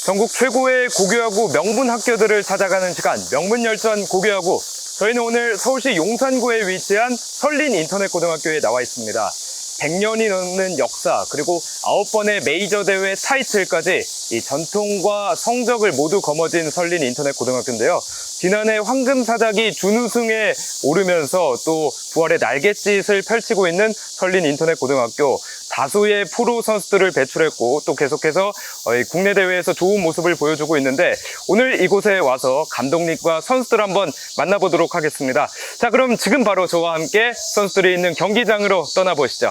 전국 최고의 고교야구 명문 학교들을 찾아가는 시간, 명문열전 고교야구. 저희는 오늘 서울시 용산구에 위치한 설린인터넷고등학교에 나와 있습니다. 100년이 넘는 역사, 그리고 9번의 메이저 대회 타이틀까지 이 전통과 성적을 모두 거머쥔 설린인터넷고등학교인데요. 지난해 황금사자기 준우승에 오르면서 또 부활의 날갯짓을 펼치고 있는 설린인터넷고등학교. 다수의 프로 선수들을 배출했고 또 계속해서 국내 대회에서 좋은 모습을 보여주고 있는데, 오늘 이곳에 와서 감독님과 선수들 한번 만나보도록 하겠습니다. 자, 그럼 지금 바로 저와 함께 선수들이 있는 경기장으로 떠나보시죠.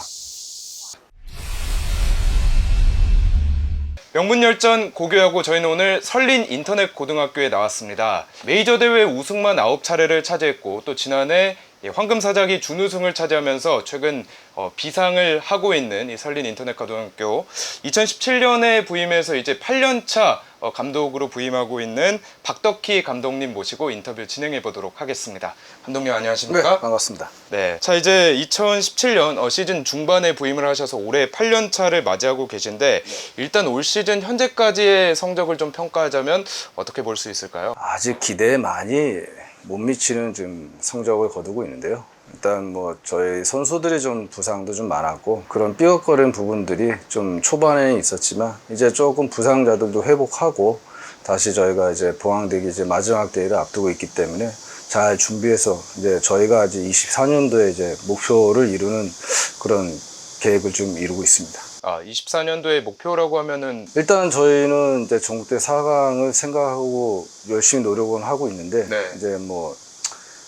명문열전 고교야구, 저희는 오늘 설린인터넷고등학교에 나왔습니다. 메이저 대회 우승만 9차례를 차지했고 또 지난해 황금사자기 준우승을 차지하면서 최근 비상을 하고 있는 이 설린인터넷고등학교, 2017년에 부임해서 이제 8년차 감독으로 부임하고 있는 박덕희 감독님 모시고 인터뷰 진행해 보도록 하겠습니다. 감독님 안녕하십니까? 네, 반갑습니다. 네, 자 이제 2017년 시즌 중반에 부임을 하셔서 올해 8년차를 맞이하고 계신데, 일단 올 시즌 현재까지의 성적을 좀 평가하자면 어떻게 볼 수 있을까요? 아직 기대에 많이 못 미치는 좀 성적을 거두고 있는데요. 일단 뭐 저희 선수들이 좀 부상도 좀 많았고 그런 삐걱거리는 부분들이 좀 초반에 있었지만 이제 조금 부상자들도 회복하고 다시 저희가 이제 봉황대기 이제 마지막 대회를 앞두고 있기 때문에 잘 준비해서 이제 저희가 이제 24년도에 이제 목표를 이루는 그런 계획을 좀 이루고 있습니다. 24년도의 목표라고 하면은 일단 저희는 이제 전국대 4강을 생각하고 열심히 노력은 하고 있는데, 네. 이제 뭐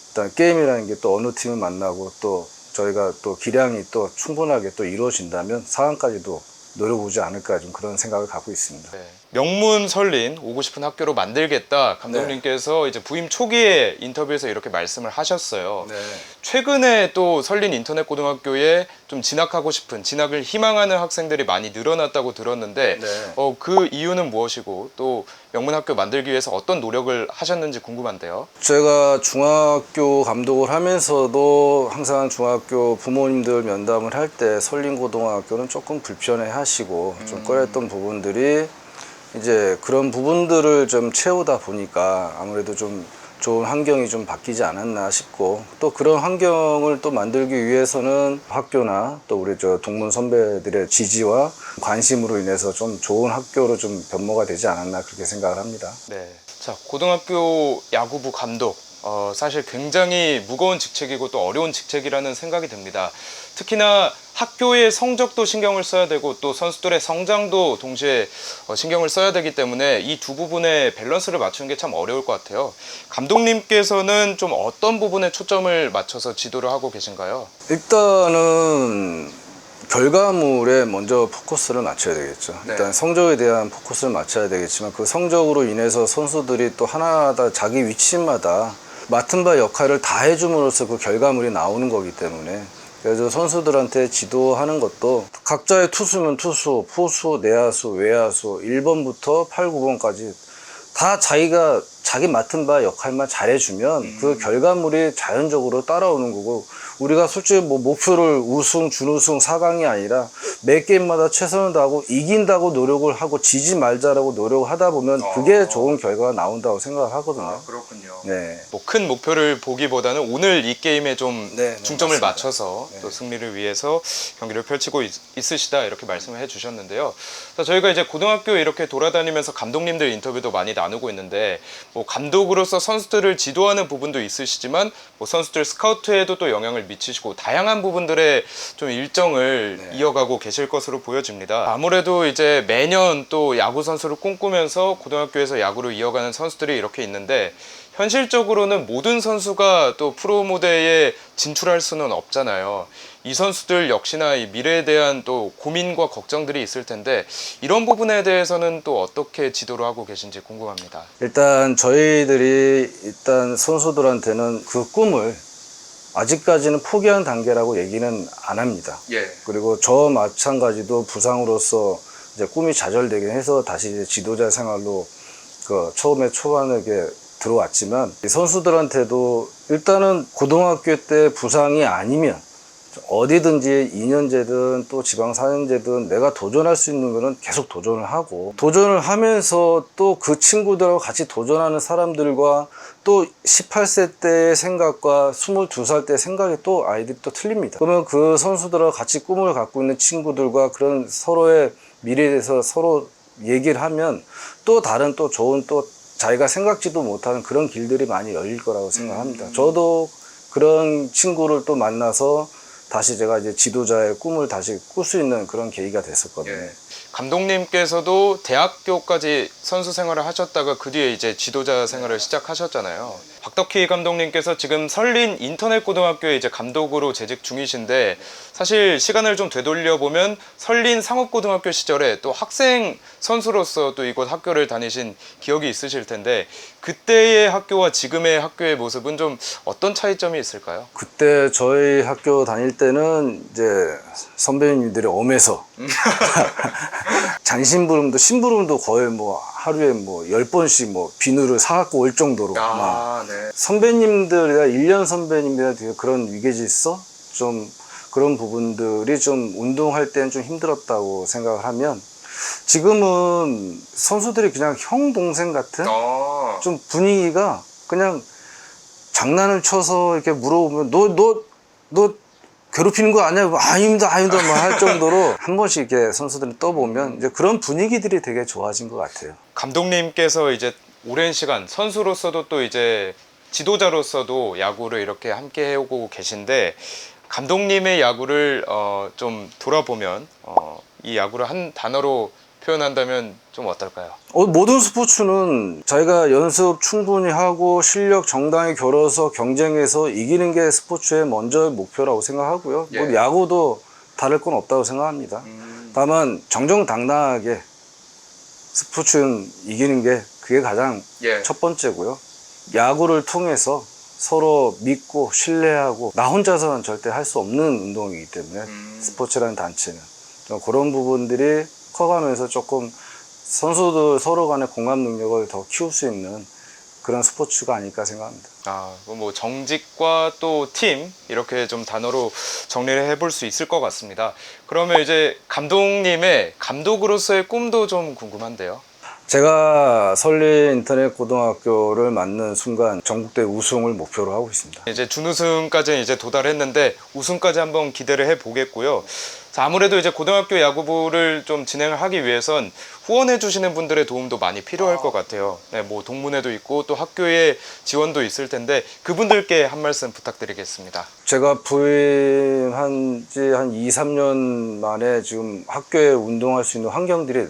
일단 게임이라는 게 또 어느 팀을 만나고 또 저희가 또 기량이 또 충분하게 또 이루어진다면 4강까지도 노려보지 않을까, 좀 그런 생각을 갖고 있습니다. 네. 명문 설린, 오고 싶은 학교로 만들겠다 감독님께서 이제 부임 초기에 인터뷰에서 이렇게 말씀을 하셨어요. 네. 최근에 또 설린인터넷고등학교에 좀 진학하고 싶은, 진학을 희망하는 학생들이 많이 늘어났다고 들었는데, 네. 그 이유는 무엇이고 또 명문학교 만들기 위해서 어떤 노력을 하셨는지 궁금한데요. 제가 중학교 감독을 하면서도 항상 중학교 부모님들 면담을 할 때 설린고등학교는 조금 불편해 하시고 좀 꺼렸던 부분들이, 이제 그런 부분들을 좀 채우다 보니까 아무래도 좀 좋은 환경이 좀 바뀌지 않았나 싶고, 또 그런 환경을 또 만들기 위해서는 학교나 또 우리 저 동문 선배들의 지지와 관심으로 인해서 좀 좋은 학교로 좀 변모가 되지 않았나, 그렇게 생각을 합니다. 네. 자, 고등학교 야구부 감독, 사실 굉장히 무거운 직책이고 또 어려운 직책이라는 생각이 듭니다. 특히나 학교의 성적도 신경을 써야 되고 또 선수들의 성장도 동시에 신경을 써야 되기 때문에 이 두 부분의 밸런스를 맞추는 게 참 어려울 것 같아요. 감독님께서는 좀 어떤 부분에 초점을 맞춰서 지도를 하고 계신가요? 일단은 결과물에 먼저 포커스를 맞춰야 되겠죠. 네. 일단 성적에 대한 포커스를 맞춰야 되겠지만 그 성적으로 인해서 선수들이 또 하나하나 자기 위치마다 맡은 바 역할을 다 해줌으로써 그 결과물이 나오는 거기 때문에, 그래서 선수들한테 지도하는 것도 각자의 투수면 투수, 포수, 내야수, 외야수 1번부터 8, 9번까지 다 자기가 자기 맡은 바 역할만 잘해주면 그 결과물이 자연적으로 따라오는 거고, 우리가 솔직히 뭐 목표를 우승, 준우승, 4강이 아니라 매 게임마다 최선을 다하고 이긴다고 노력을 하고 지지 말자라고 노력을 하다 보면 그게 좋은 결과가 나온다고 생각을 하거든요. 그렇군요. 네. 뭐 큰 목표를 보기보다는 오늘 이 게임에 좀 네, 중점을 맞습니다. 맞춰서 네. 또 승리를 위해서 경기를 펼치고 있으시다, 이렇게 말씀을 해주셨는데요. 저희가 이제 고등학교 이렇게 돌아다니면서 감독님들 인터뷰도 많이 나누고 있는데, 뭐 감독으로서 선수들을 지도하는 부분도 있으시지만 뭐 선수들 스카우트에도 또 영향을 미치시고 다양한 부분들의 좀 일정을 네. 이어가고 계실 것으로 보여집니다. 아무래도 이제 매년 또 야구 선수를 꿈꾸면서 고등학교에서 야구를 이어가는 선수들이 이렇게 있는데, 현실적으로는 모든 선수가 또 프로 무대에 진출할 수는 없잖아요. 이 선수들 역시나 이 미래에 대한 또 고민과 걱정들이 있을 텐데, 이런 부분에 대해서는 또 어떻게 지도를 하고 계신지 궁금합니다. 일단 저희들이 일단 선수들한테는 그 꿈을 아직까지는 포기한 단계라고 얘기는 안 합니다. 예. 그리고 저 마찬가지도 부상으로서 이제 꿈이 좌절되긴 해서 다시 이제 지도자 생활로 그 처음에 초반에 들어왔지만, 이 선수들한테도 일단은 고등학교 때 부상이 아니면 어디든지 2년제든 또 지방 4년제든 내가 도전할 수 있는 거는 계속 도전을 하고, 도전을 하면서 또 그 친구들하고 같이 도전하는 사람들과 또 18세 때의 생각과 22살 때의 생각이 또 아이들이 또 틀립니다. 그러면 그 선수들하고 같이 꿈을 갖고 있는 친구들과 그런 서로의 미래에 대해서 서로 얘기를 하면 또 다른 또 좋은 또 자기가 생각지도 못하는 그런 길들이 많이 열릴 거라고 생각합니다. 저도 그런 친구를 또 만나서 다시 제가 이제 지도자의 꿈을 다시 꿀 수 있는 그런 계기가 됐었거든요. 예. 감독님께서도 대학교까지 선수 생활을 하셨다가 그 뒤에 이제 지도자 생활을 시작하셨잖아요. 박덕희 감독님께서 지금 설린 인터넷고등학교에 이제 감독으로 재직 중이신데, 사실 시간을 좀 되돌려 보면 설린 상업고등학교 시절에 또 학생 선수로서 또 이곳 학교를 다니신 기억이 있으실 텐데, 그때의 학교와 지금의 학교의 모습은 좀 어떤 차이점이 있을까요? 그때 저희 학교 다닐 때는 이제 선배님들이 엄해서 잔심부름도 심부름도 거의 뭐 하루에 뭐 10번씩 뭐 비누를 사갖고 올 정도로 막 네. 선배님들이나 1년 선배님이나 되게 그런 위계질서 좀 그런 부분들이 좀 운동할 때는 좀 힘들었다고 생각을 하면, 지금은 선수들이 그냥 형 동생 같은 좀 분위기가, 그냥 장난을 쳐서 이렇게 물어보면 너 괴롭히는 거 아니야? 아닙니다 뭐 할 정도로 한 번씩 이렇게 선수들이 떠보면 이제 그런 분위기들이 되게 좋아진 것 같아요. 감독님께서 이제 오랜 시간 선수로서도 또 이제 지도자로서도 야구를 이렇게 함께 해오고 계신데, 감독님의 야구를 좀 돌아보면 이 야구를 한 단어로 표현한다면 좀 어떨까요? 모든 스포츠는 자기가 연습 충분히 하고 실력 정당히 겨뤄서 경쟁해서 이기는 게 스포츠의 먼저 목표라고 생각하고요. 예. 뭐 야구도 다를 건 없다고 생각합니다. 다만 정정당당하게 스포츠는 이기는 게 그게 가장 예. 첫 번째고요. 야구를 통해서 서로 믿고 신뢰하고, 나 혼자서는 절대 할 수 없는 운동이기 때문에 스포츠라는 단체는 그런 부분들이 커가면서 조금 선수들 서로 간의 공감 능력을 더 키울 수 있는 그런 스포츠가 아닐까 생각합니다. 뭐 정직과 또 팀, 이렇게 좀 단어로 정리를 해볼 수 있을 것 같습니다. 그러면 이제 감독님의 감독으로서의 꿈도 좀 궁금한데요. 제가 설린 인터넷 고등학교를 맡는 순간 전국대 우승을 목표로 하고 있습니다. 이제 준우승까지는 이제 도달했는데 우승까지 한번 기대를 해보겠고요. 자, 아무래도 이제 고등학교 야구부를 좀 진행을 하기 위해선 후원해 주시는 분들의 도움도 많이 필요할 것 같아요. 네, 뭐 동문회도 있고 또 학교의 지원도 있을 텐데 그분들께 한 말씀 부탁드리겠습니다. 제가 부임한 지 한 2, 3년 만에 지금 학교에 운동할 수 있는 환경들이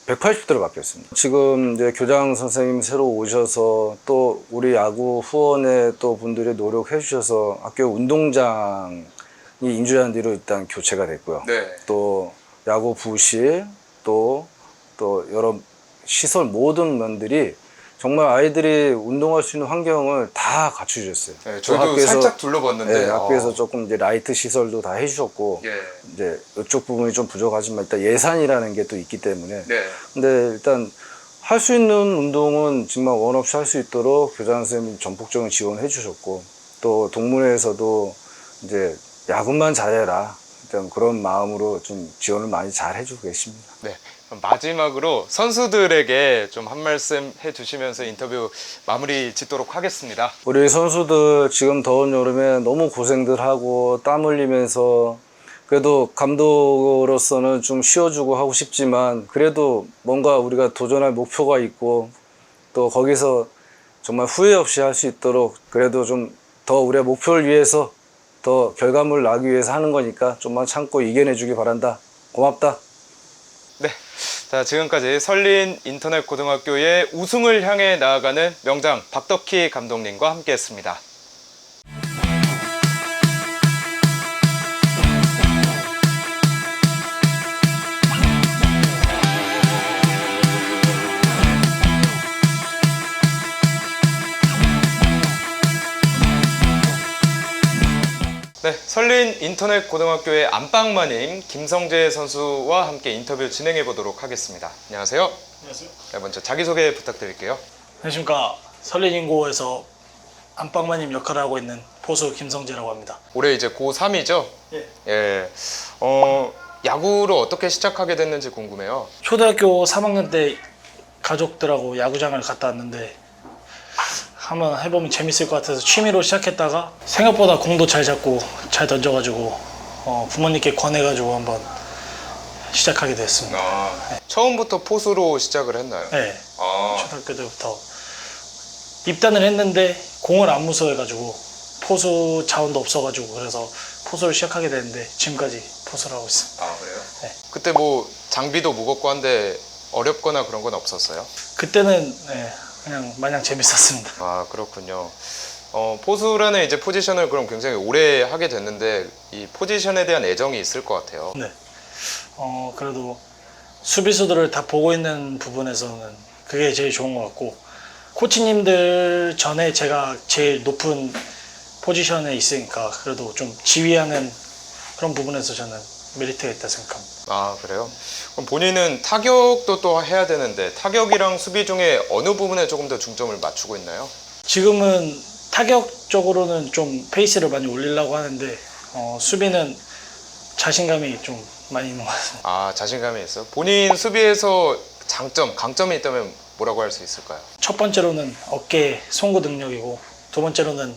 180도로 바뀌었습니다. 지금 이제 교장 선생님 새로 오셔서 또 우리 야구 후원회 또 분들이 노력해 주셔서 학교 운동장이 인주한 뒤로 일단 교체가 됐고요. 네. 또 야구 부실 또 여러 시설 모든 면들이 정말 아이들이 운동할 수 있는 환경을 다 갖춰주셨어요. 네, 저희도 살짝 둘러봤는데 네, 학교에서 조금 이제 라이트 시설도 다 해주셨고, 예. 이제 이쪽 부분이 좀 부족하지만 일단 예산이라는 게 또 있기 때문에. 네. 근데 일단 할 수 있는 운동은 정말 원 없이 할 수 있도록 교장 선생님이 전폭적인 지원을 해주셨고, 또 동문회에서도 이제 야구만 잘해라, 일단 그런 마음으로 좀 지원을 많이 잘 해주고 계십니다. 네. 그럼 마지막으로 선수들에게 좀 한 말씀 해주시면서 인터뷰 마무리 짓도록 하겠습니다. 우리 선수들 지금 더운 여름에 너무 고생들 하고 땀 흘리면서, 그래도 감독으로서는 좀 쉬어주고 하고 싶지만 그래도 뭔가 우리가 도전할 목표가 있고 또 거기서 정말 후회 없이 할 수 있도록, 그래도 좀 더 우리의 목표를 위해서 더 결과물 나기 위해서 하는 거니까 좀만 참고 이겨내주기 바란다. 고맙다. 네. 자, 지금까지 설린 인터넷 고등학교의 우승을 향해 나아가는 명장 박덕희 감독님과 함께 했습니다. 네, 설린 인터넷 고등학교의 안방마님 김성재 선수와 함께 인터뷰 진행해 보도록 하겠습니다. 안녕하세요. 안녕하세요. 네, 먼저 자기소개 부탁드릴게요. 안녕하십니까. 설린인고에서 안방마님 역할을 하고 있는 포수 김성재라고 합니다. 올해 이제 고3이죠? 예. 야구를 어떻게 시작하게 됐는지 궁금해요. 초등학교 3학년 때 가족들하고 야구장을 갔다 왔는데 한번 해보면 재밌을 것 같아서 취미로 시작했다가 생각보다 공도 잘 잡고 잘 던져가지고 부모님께 권해가지고 한번 시작하게 됐습니다. 처음부터 포수로 시작을 했나요? 네, 초등학교 때부터 입단을 했는데 공을 안 무서워해가지고 포수 자원도 없어가지고 그래서 포수를 시작하게 됐는데 지금까지 포수를 하고 있습니다. 그래요? 네. 그때 뭐 장비도 무겁고 한데 어렵거나 그런 건 없었어요? 그때는 그냥 마냥 재밌었습니다. 그렇군요. 포수라는 이제 포지션을 그럼 굉장히 오래 하게 됐는데 이 포지션에 대한 애정이 있을 것 같아요. 네. 그래도 수비수들을 다 보고 있는 부분에서는 그게 제일 좋은 것 같고 코치님들 전에 제가 제일 높은 포지션에 있으니까 그래도 좀 지휘하는 그런 부분에서 저는 메리트가 있다 생각합니다. 그래요? 그럼 본인은 타격도 또 해야 되는데 타격이랑 수비 중에 어느 부분에 조금 더 중점을 맞추고 있나요? 지금은 타격적으로는 좀 페이스를 많이 올리려고 하는데 수비는 자신감이 좀 많이 있는 것 같습니다. 자신감이 있어. 본인 수비에서 장점, 강점이 있다면 뭐라고 할 수 있을까요? 첫 번째로는 어깨 송구 능력이고 두 번째로는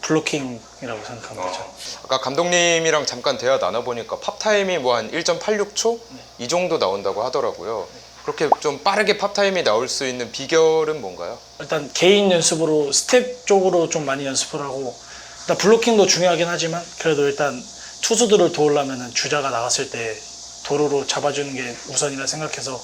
블로킹이라고 생각합니다. 저는. 아까 감독님이랑 잠깐 대화 나눠보니까 팝타임이 뭐 한 1.86초? 이 정도 나온다고 하더라고요. 그렇게 좀 빠르게 팝타임이 나올 수 있는 비결은 뭔가요? 일단 개인 연습으로 스텝 쪽으로 좀 많이 연습을 하고 일단 블로킹도 중요하긴 하지만 그래도 일단 투수들을 도우려면 주자가 나갔을 때 도루로 잡아주는 게 우선이라 생각해서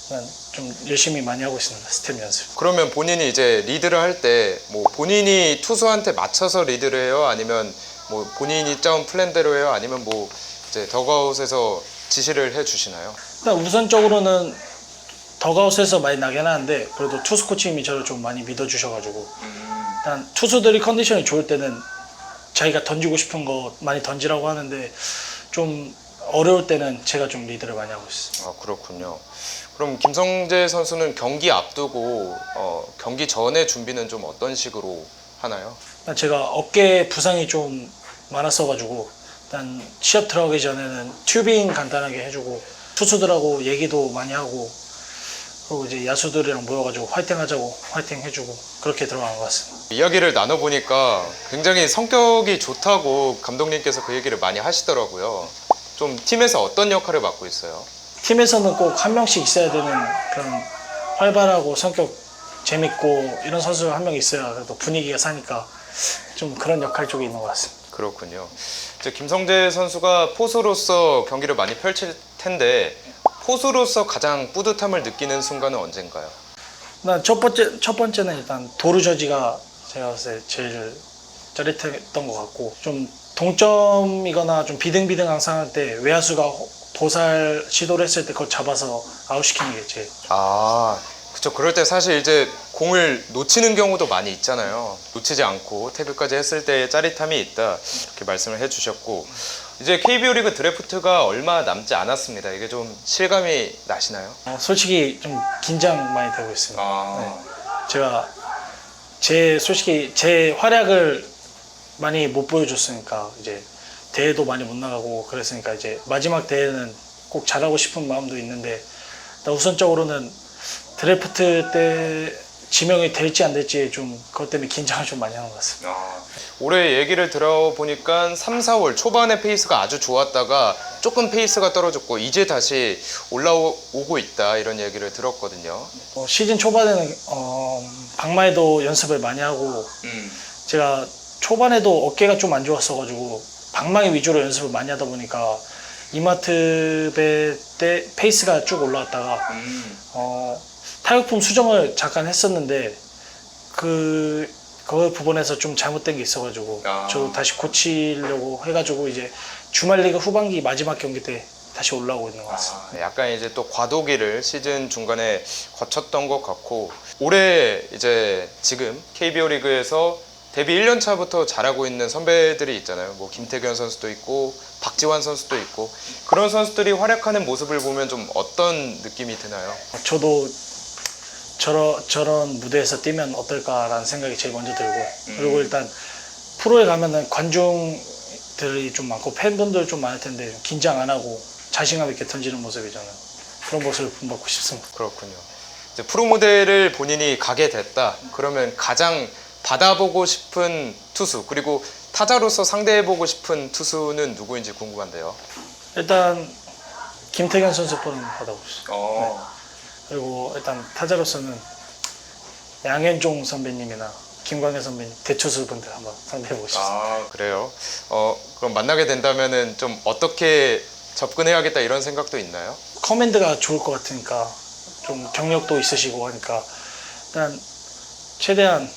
그냥 좀 열심히 많이 하고 있습니다. 스텝 연습. 그러면 본인이 이제 리드를 할 때 뭐 본인이 투수한테 맞춰서 리드를 해요? 아니면 뭐 본인이 짜온 플랜대로 해요? 아니면 뭐 이제 더그아웃에서 지시를 해 주시나요? 일단 우선적으로는 더그아웃에서 많이 나긴 하는데 그래도 투수 코치님이 저를 좀 많이 믿어주셔가지고 일단 투수들이 컨디션이 좋을 때는 자기가 던지고 싶은 거 많이 던지라고 하는데 좀 어려울 때는 제가 좀 리드를 많이 하고 있어요. 그렇군요. 그럼 김성재 선수는 경기 앞두고 경기 전에 준비는 좀 어떤 식으로 하나요? 일단 제가 어깨 부상이 좀 많았어가지고 일단 시합 들어가기 전에는 튜빙 간단하게 해주고 투수들하고 얘기도 많이 하고 그리고 이제 야수들이랑 모여가지고 화이팅 하자고 화이팅 해주고 그렇게 들어간 것 같습니다. 이야기를 나눠보니까 굉장히 성격이 좋다고 감독님께서 그 얘기를 많이 하시더라고요. 좀 팀에서 어떤 역할을 맡고 있어요? 팀에서는 꼭 한 명씩 있어야 되는 그런 활발하고 성격 재밌고 이런 선수가 한 명 있어야 그래도 분위기가 사니까 좀 그런 역할 쪽에 있는 것 같습니다. 그렇군요. 이제 김성재 선수가 포수로서 경기를 많이 펼칠 텐데 포수로서 가장 뿌듯함을 느끼는 순간은 언젠가요? 일단 첫 번째는 일단 도루 저지가 제가 봤을 때 제일 짜릿했던 것 같고 좀 동점이거나 좀 비등비등한 상황 때 외야수가 도살 시도를 했을 때 그걸 잡아서 아웃시키는 게 제일 그쵸. 그럴 때 사실 이제 공을 놓치는 경우도 많이 있잖아요. 놓치지 않고 태그까지 했을 때의 짜릿함이 있다 이렇게 말씀을 해주셨고 이제 KBO 리그 드래프트가 얼마 남지 않았습니다. 이게 좀 실감이 나시나요? 솔직히 좀 긴장 많이 되고 있습니다. 네. 제가 솔직히 제 활약을 많이 못 보여줬으니까 이제 대회도 많이 못 나가고 그랬으니까 이제 마지막 대회는 꼭 잘하고 싶은 마음도 있는데 일단 우선적으로는 드래프트 때 지명이 될지 안 될지 좀 그것 때문에 긴장을 좀 많이 하는 것 같습니다. 올해 얘기를 들어보니까 3, 4월 초반에 페이스가 아주 좋았다가 조금 페이스가 떨어졌고 이제 다시 올라오고 있다 이런 얘기를 들었거든요. 시즌 초반에는 방마에도 연습을 많이 하고 제가 초반에도 어깨가 좀 안 좋았어가지고 방망이 위주로 연습을 많이 하다 보니까 이마트 때 페이스가 쭉 올라왔다가 타격폼 수정을 잠깐 했었는데 그 부분에서 좀 잘못된 게 있어가지고 저도 다시 고치려고 해가지고 이제 주말 리그 후반기 마지막 경기 때 다시 올라오고 있는 것 같습니다. 약간 이제 또 과도기를 시즌 중간에 거쳤던 것 같고 올해 이제 지금 KBO 리그에서 데뷔 1년 차부터 잘하고 있는 선배들이 있잖아요. 뭐 김태균 선수도 있고 박지환 선수도 있고 그런 선수들이 활약하는 모습을 보면 좀 어떤 느낌이 드나요? 저도 저런 무대에서 뛰면 어떨까라는 생각이 제일 먼저 들고 그리고 일단 프로에 가면은 관중 관객들이 좀 많고 팬분들 좀 많을 텐데 긴장 안 하고 자신감 있게 던지는 모습이잖아요. 그런 모습을 본받고 싶습니다. 그렇군요. 이제 프로 무대를 본인이 가게 됐다. 그러면 가장 받아보고 싶은 투수 그리고 타자로서 상대해보고 싶은 투수는 누구인지 궁금한데요. 일단 김태균 선수 번은 받아보고 싶어요. 그리고 일단 타자로서는 양현종 선배님이나 김광현 선배님 대투수분들 한번 상대해보고 싶습니다. 아, 그래요? 그럼 만나게 된다면은 좀 어떻게 접근해야겠다 이런 생각도 있나요? 커맨드가 좋을 것 같으니까 좀 경력도 있으시고 하니까 일단 최대한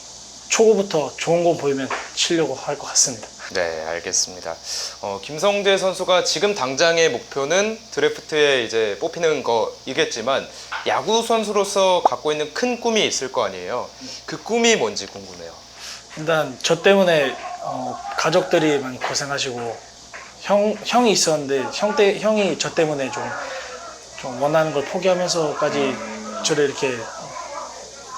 초구부터 좋은 거 보이면 치려고 할 것 같습니다. 네, 알겠습니다. 김성재 선수가 지금 당장의 목표는 드래프트에 이제 뽑히는 거이겠지만 야구 선수로서 갖고 있는 큰 꿈이 있을 거 아니에요. 그 꿈이 뭔지 궁금해요. 일단 저 때문에 가족들이 많이 고생하시고 형이 있었는데 형이 저 때문에 좀 원하는 걸 포기하면서까지 저를 이렇게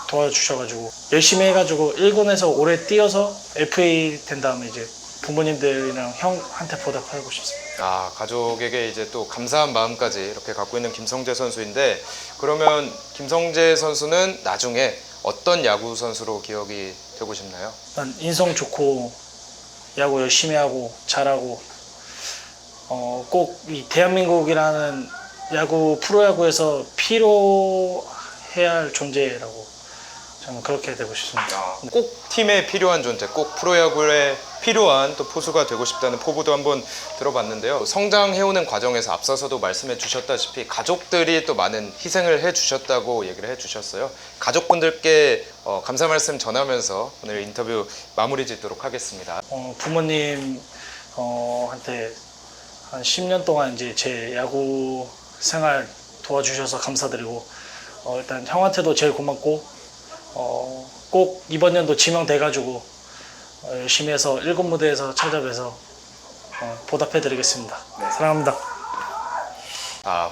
도와주셔가지고 열심히 해가지고 1군에서 오래 뛰어서 FA 된 다음에 이제 부모님들이랑 형한테 보답하고 싶습니다. 아, 가족에게 이제 또 감사한 마음까지 이렇게 갖고 있는 김성재 선수인데 그러면 김성재 선수는 나중에 어떤 야구 선수로 기억이 되고 싶나요? 일단 인성 좋고 야구 열심히 하고 잘하고 꼭 이 대한민국이라는 야구 프로야구에서 필요해야 할 존재라고 저는 그렇게 되고 싶습니다. 꼭 팀에 필요한 존재, 꼭 프로야구에 필요한 또 포수가 되고 싶다는 포부도 한번 들어봤는데요. 성장해오는 과정에서 앞서서도 말씀해 주셨다시피 가족들이 또 많은 희생을 해 주셨다고 얘기를 해 주셨어요. 가족분들께 감사 말씀 전하면서 오늘 인터뷰 마무리 짓도록 하겠습니다. 부모님 한테 한 10년 동안 이제 제 야구 생활 도와주셔서 감사드리고 일단 형한테도 제일 고맙고 꼭 이번 연도 지명돼가지고 열심히 해서 1군 무대에서 찾아뵈서 보답해드리겠습니다. 사랑합니다.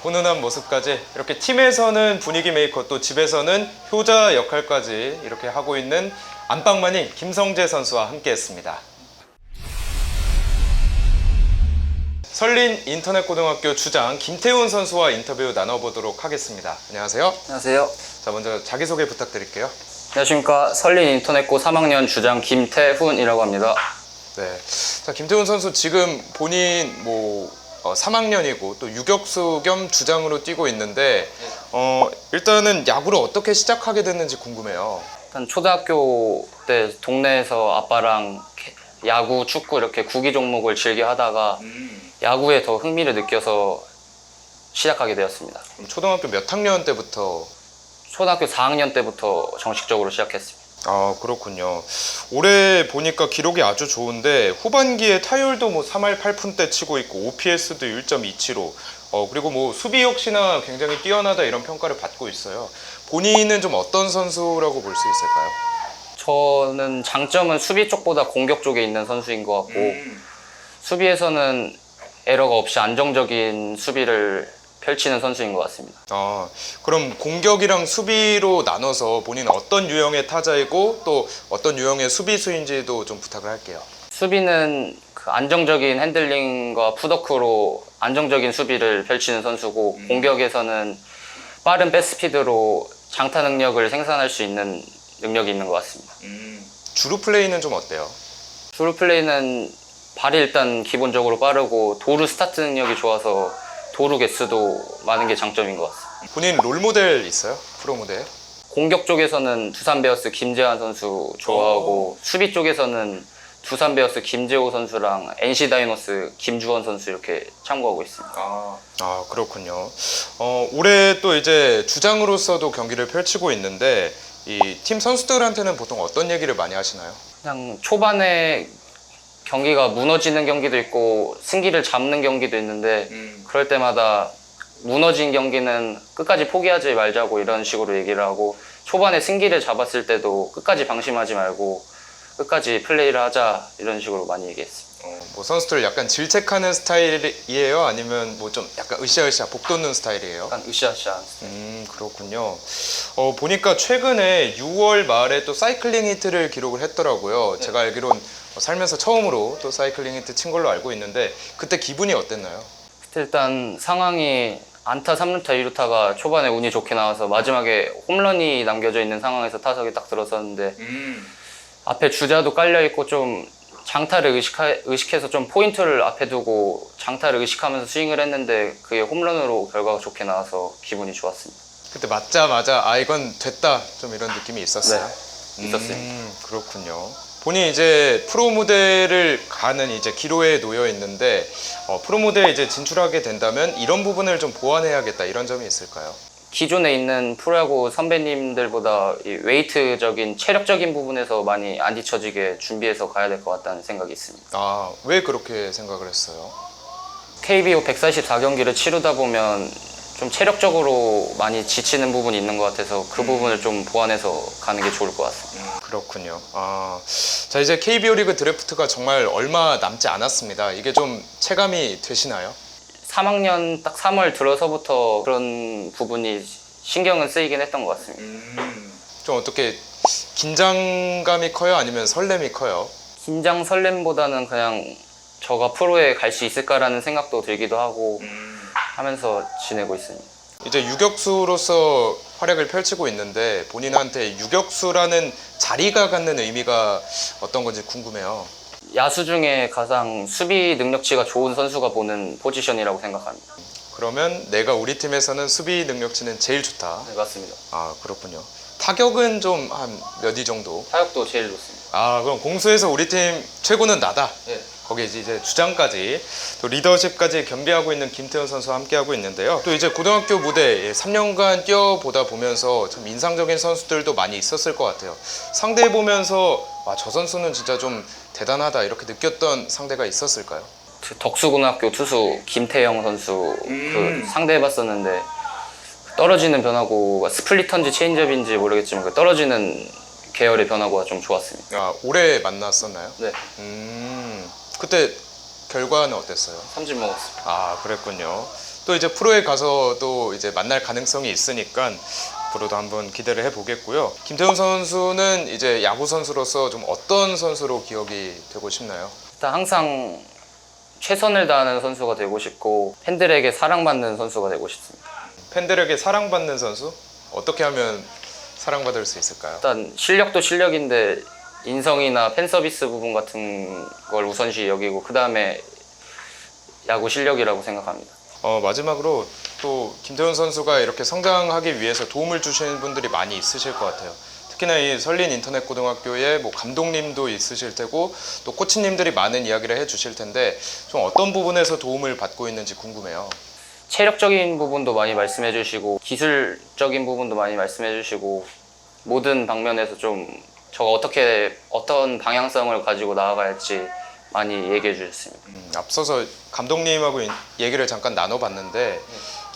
훈훈한 모습까지 이렇게 팀에서는 분위기 메이커 또 집에서는 효자 역할까지 이렇게 하고 있는 안방만인 김성재 선수와 함께했습니다. 설린 인터넷고등학교 주장 김태훈 선수와 인터뷰 나눠보도록 하겠습니다. 안녕하세요. 안녕하세요. 자, 먼저 자기소개 부탁드릴게요. 안녕하십니까. 설린 인터넷고 3학년 주장 김태훈이라고 합니다. 네. 자, 김태훈 선수 지금 본인 3학년이고 또 유격수 겸 주장으로 뛰고 있는데 일단은 야구를 어떻게 시작하게 됐는지 궁금해요. 일단 초등학교 때 동네에서 아빠랑 야구, 축구 이렇게 구기 종목을 즐겨 하다가 야구에 더 흥미를 느껴서 시작하게 되었습니다. 그럼 초등학교 몇 학년 때부터? 초등학교 4학년 때부터 정식적으로 시작했습니다. 아, 그렇군요. 올해 보니까 기록이 아주 좋은데 후반기에 타율도 3할 8푼대 치고 있고 OPS도 1.27로 그리고 수비 역시나 굉장히 뛰어나다 이런 평가를 받고 있어요. 본인은 좀 어떤 선수라고 볼 수 있을까요? 저는 장점은 수비 쪽보다 공격 쪽에 있는 선수인 것 같고 수비에서는 에러가 없이 안정적인 수비를 펼치는 선수인 것 같습니다. 그럼 공격이랑 수비로 나눠서 본인은 어떤 유형의 타자이고 또 어떤 유형의 수비수인지도 좀 부탁을 할게요. 수비는 그 안정적인 핸들링과 푸더크로 안정적인 수비를 펼치는 선수고 공격에서는 빠른 백스피드로 장타 능력을 생산할 수 있는 능력이 있는 것 같습니다. 주루 플레이는 좀 어때요? 주루 플레이는 발이 일단 기본적으로 빠르고 도루 스타트 능력이 좋아서 도루 개수도 많은 게 장점인 것 같습니다. 본인 롤모델 있어요? 프로 무대에? 공격 쪽에서는 두산 베어스 김재환 선수 좋아하고 수비 쪽에서는 두산 베어스 김재호 선수랑 NC 다이노스 김주원 선수 이렇게 참고하고 있습니다. 그렇군요. 올해 또 이제 주장으로서도 경기를 펼치고 있는데 이 팀 선수들한테는 보통 어떤 얘기를 많이 하시나요? 그냥 초반에 경기가 무너지는 경기도 있고 승기를 잡는 경기도 있는데 그럴 때마다 무너진 경기는 끝까지 포기하지 말자고 이런 식으로 얘기를 하고 초반에 승기를 잡았을 때도 끝까지 방심하지 말고 끝까지 플레이를 하자 이런 식으로 많이 얘기했습니다. 뭐 선수들 약간 질책하는 스타일이에요? 아니면 뭐 좀 약간 으쌰으쌰 복 돋는 스타일이에요? 약간 으쌰으쌰한 그렇군요. 보니까 최근에 6월 말에 또 사이클링 히트를 기록을 했더라고요. 네. 제가 알기론 살면서 처음으로 또 사이클링 히트 친 걸로 알고 있는데 그때 기분이 어땠나요? 그때 일단 상황이 안타 3루타 2루타가 초반에 운이 좋게 나와서 마지막에 홈런이 남겨져 있는 상황에서 타석에 딱 들어섰는데 앞에 주자도 깔려있고 좀 장타를 의식해서 좀 포인트를 앞에 두고 장타를 의식하면서 스윙을 했는데 그게 홈런으로 결과가 좋게 나와서 기분이 좋았습니다. 그때 맞자마자 이건 됐다 좀 이런 느낌이 있었어요? 네, 있었습니다. 그렇군요. 본인이 이제 프로 무대를 가는 이제 기로에 놓여 있는데 프로 무대에 이제 진출하게 된다면 이런 부분을 좀 보완해야겠다 이런 점이 있을까요? 기존에 있는 프로야구 선배님들보다 이 웨이트적인 체력적인 부분에서 많이 안 뒤처지게 준비해서 가야 될 것 같다는 생각이 있습니다. 왜 그렇게 생각을 했어요? KBO 144경기를 치르다 보면 좀 체력적으로 많이 지치는 부분이 있는 것 같아서 그 부분을 좀 보완해서 가는 게 좋을 것 같습니다. 그렇군요. 자 이제 KBO 리그 드래프트가 정말 얼마 남지 않았습니다. 이게 좀 체감이 되시나요? 3학년 딱 3월 들어서부터 그런 부분이 신경은 쓰이긴 했던 것 같습니다. 좀 어떻게 긴장감이 커요? 아니면 설렘이 커요? 긴장 설렘보다는 그냥 저가 프로에 갈 수 있을까라는 생각도 들기도 하고 하면서 지내고 있습니다. 이제 유격수로서 활약을 펼치고 있는데 본인한테 유격수라는 자리가 갖는 의미가 어떤 건지 궁금해요. 야수 중에 가장 수비 능력치가 좋은 선수가 보는 포지션이라고 생각합니다. 그러면 내가 우리 팀에서는 수비 능력치는 제일 좋다. 네, 맞습니다. 그렇군요. 타격은 좀 한 몇 위 정도? 타격도 제일 좋습니다. 그럼 공수에서 우리 팀 최고는 나다. 네. 거기에 이제 주장까지 또 리더십까지 겸비하고 있는 김태훈 선수와 함께하고 있는데요. 또 이제 고등학교 무대 3년간 뛰어보다 보면서 참 인상적인 선수들도 많이 있었을 것 같아요. 상대 보면서 저 선수는 진짜 좀 대단하다 이렇게 느꼈던 상대가 있었을까요? 그 덕수고등학교 투수 김태형 선수 그 상대해봤었는데 떨어지는 변화구가 스플리터인지 체인지업인지 모르겠지만 그 떨어지는 계열의 변화구가 좀 좋았습니다. 올해 만났었나요? 네, 그때 결과는 어땠어요? 삼진 먹었습니다. 그랬군요. 또 이제 프로에 가서도 이제 만날 가능성이 있으니까 앞으로도 한번 기대를 해보겠고요. 김태훈 선수는 이제 야구 선수로서 좀 어떤 선수로 기억이 되고 싶나요? 일단 항상 최선을 다하는 선수가 되고 싶고 팬들에게 사랑받는 선수가 되고 싶습니다. 팬들에게 사랑받는 선수? 어떻게 하면 사랑받을 수 있을까요? 일단 실력도 실력인데 인성이나 팬 서비스 부분 같은 걸 우선시 여기고 그 다음에 야구 실력이라고 생각합니다. 마지막으로 또 김태훈 선수가 이렇게 성장하기 위해서 도움을 주시는 분들이 많이 있으실 것 같아요. 특히나 이 설린 인터넷 고등학교에 뭐 감독님도 있으실 테고 또 코치님들이 많은 이야기를 해주실 텐데 좀 어떤 부분에서 도움을 받고 있는지 궁금해요. 체력적인 부분도 많이 말씀해 주시고 기술적인 부분도 많이 말씀해 주시고 모든 방면에서 좀 저가 어떤 방향성을 가지고 나아가야 할지 많이 얘기해 주셨습니다. 앞서서 감독님하고 얘기를 잠깐 나눠봤는데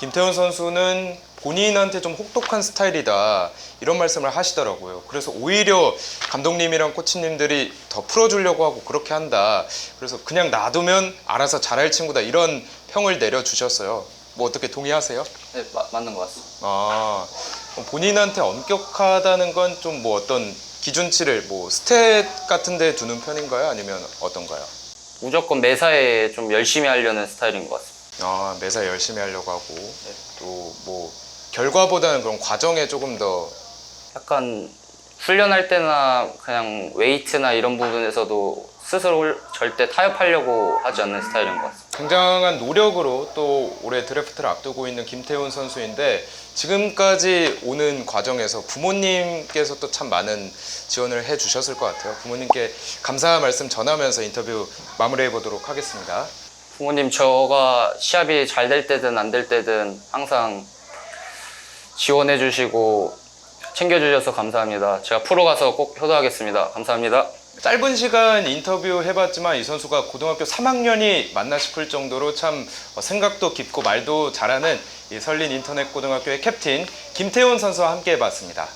김태훈 선수는 본인한테 좀 혹독한 스타일이다 이런 말씀을 하시더라고요. 그래서 오히려 감독님이랑 코치님들이 더 풀어주려고 하고 그렇게 한다. 그래서 그냥 놔두면 알아서 잘할 친구다 이런 평을 내려주셨어요. 뭐 어떻게 동의하세요? 네, 맞는 것 같습니다. 본인한테 엄격하다는 건 좀 뭐 어떤 기준치를 뭐 스탯 같은 데 두는 편인가요? 아니면 어떤가요? 무조건 매사에 좀 열심히 하려는 스타일인 것 같습니다. 매사 열심히 하려고 하고 또 뭐 결과보다는 그런 과정에 조금 더 약간 훈련할 때나 그냥 웨이트나 이런 부분에서도 스스로 절대 타협하려고 하지 않는 스타일인 것 같습니다. 굉장한 노력으로 또 올해 드래프트를 앞두고 있는 김태훈 선수인데 지금까지 오는 과정에서 부모님께서 또 참 많은 지원을 해주셨을 것 같아요. 부모님께 감사 말씀 전하면서 인터뷰 마무리해 보도록 하겠습니다. 부모님 저가 시합이 잘 될 때든 안 될 때든 항상 지원해 주시고 챙겨주셔서 감사합니다. 제가 프로 가서 꼭 효도하겠습니다. 감사합니다. 짧은 시간 인터뷰 해봤지만 이 선수가 고등학교 3학년이 맞나 싶을 정도로 참 생각도 깊고 말도 잘하는 이 설린 인터넷 고등학교의 캡틴 김태훈 선수와 함께 해봤습니다.